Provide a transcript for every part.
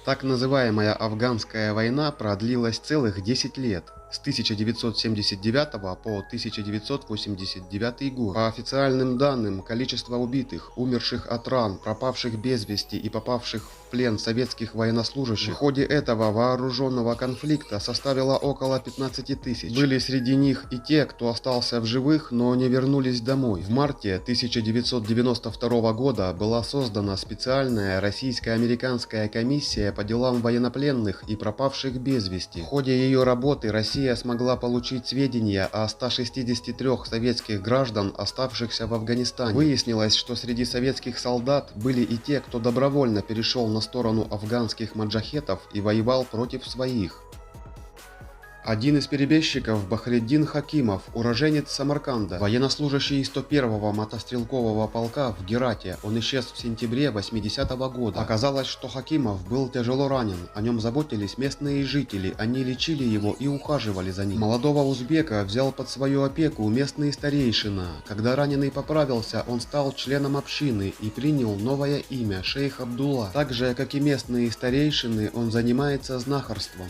Так называемая афганская война продлилась целых 10 лет, с 1979 по 1989 год. По официальным данным, количество убитых, умерших от ран, пропавших без вести и попавших в плен советских военнослужащих в ходе этого вооруженного конфликта составило около 15 тысяч. Были среди них и те, кто остался в живых, но не вернулись домой. В марте 1992 года была создана специальная российско-американская комиссия по делам военнопленных и пропавших без вести. В ходе ее работы Россия смогла получить сведения о 163 советских граждан, оставшихся в Афганистане. Выяснилось, что среди советских солдат были и те, кто добровольно перешел на сторону афганских маджахетов и воевал против своих. Один из перебежчиков, Бахретдин Хакимов, уроженец Самарканда, военнослужащий 101-го мотострелкового полка в Герате, он исчез в сентябре 80-го года. Оказалось, что Хакимов был тяжело ранен, о нем заботились местные жители, они лечили его и ухаживали за ним. Молодого узбека взял под свою опеку местный старейшина. Когда раненый поправился, он стал членом общины и принял новое имя – шейх Абдулла. Так же, как и местные старейшины, он занимается знахарством.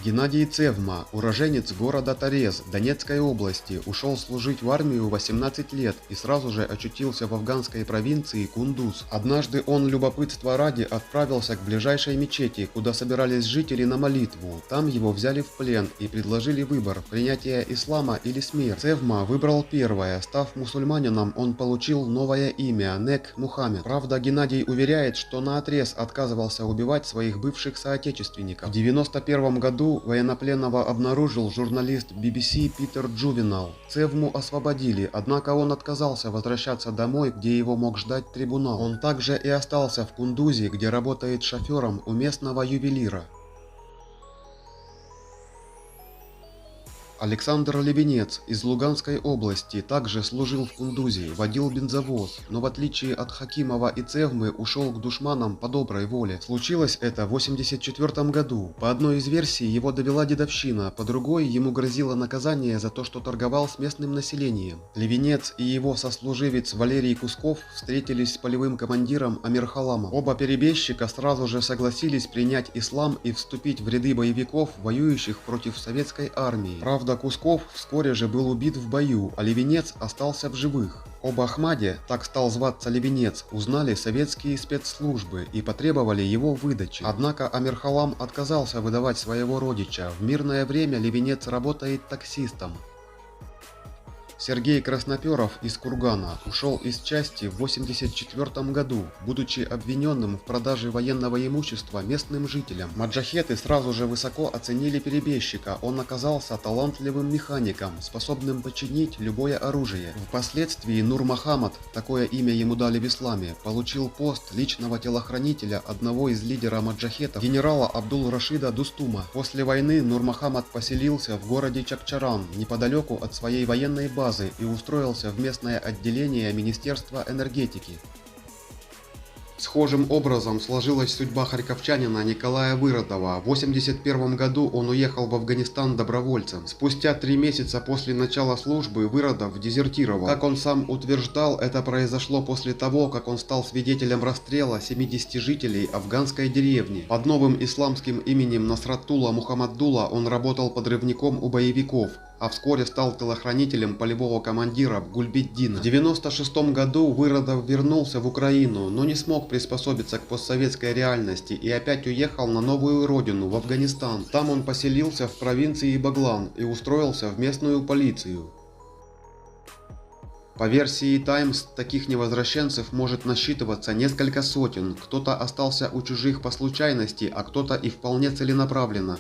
Геннадий Цевма, уроженец города Торез Донецкой области, ушел служить в армию в 18 лет и сразу же очутился в афганской провинции Кундуз. Однажды он любопытства ради отправился к ближайшей мечети, куда собирались жители на молитву. Там его взяли в плен и предложили выбор – принятие ислама или смерть. Цевма выбрал первое. Став мусульманином, он получил новое имя – Нек Мухаммед. Правда, Геннадий уверяет, что наотрез отказывался убивать своих бывших соотечественников. В 1991 году военнопленного обнаружил журналист BBC Питер Джувенал. Цевму освободили, однако он отказался возвращаться домой, где его мог ждать трибунал. Он также и остался в Кундузе, где работает шофером у местного ювелира. Александр Левенец из Луганской области также служил в Кундузе, водил бензовоз, но в отличие от Хакимова и Цевмы ушел к душманам по доброй воле. Случилось это в 1984 году. По одной из версий его довела дедовщина, по другой ему грозило наказание за то, что торговал с местным населением. Левенец и его сослуживец Валерий Кусков встретились с полевым командиром Амирхаламом. Оба перебежчика сразу же согласились принять ислам и вступить в ряды боевиков, воюющих против советской армии. Правда, Кусков вскоре же был убит в бою, а Левенец остался в живых. Об Ахмаде, так стал зваться Левенец, узнали советские спецслужбы и потребовали его выдачи. Однако Амирхалам отказался выдавать своего родича. В мирное время Левенец работает таксистом. Сергей Красноперов из Кургана ушел из части в 1984 году, будучи обвиненным в продаже военного имущества местным жителям. Маджахеты сразу же высоко оценили перебежчика, он оказался талантливым механиком, способным починить любое оружие. Впоследствии Нур Мохаммад, такое имя ему дали в исламе, получил пост личного телохранителя одного из лидеров маджахетов, генерала Абдул-Рашида Дустума. После войны Нур Мохаммад поселился в городе Чакчаран, неподалеку от своей военной базы, и устроился в местное отделение Министерства энергетики. Схожим образом сложилась судьба харьковчанина Николая Выродова. В 1981 году он уехал в Афганистан добровольцем. Спустя 3 месяца после начала службы Выродов дезертировал. Как он сам утверждал, это произошло после того, как он стал свидетелем расстрела 70 жителей афганской деревни. Под новым исламским именем Насратулла Мухаммадулла он работал подрывником у боевиков, а вскоре стал телохранителем полевого командира Гульбиддина. В 1996 году Выродов вернулся в Украину, но не смог приспособиться к постсоветской реальности и опять уехал на новую родину, в Афганистан. Там он поселился в провинции Баглан и устроился в местную полицию. По версии Times, таких невозвращенцев может насчитываться несколько сотен, кто-то остался у чужих по случайности, а кто-то и вполне целенаправленно.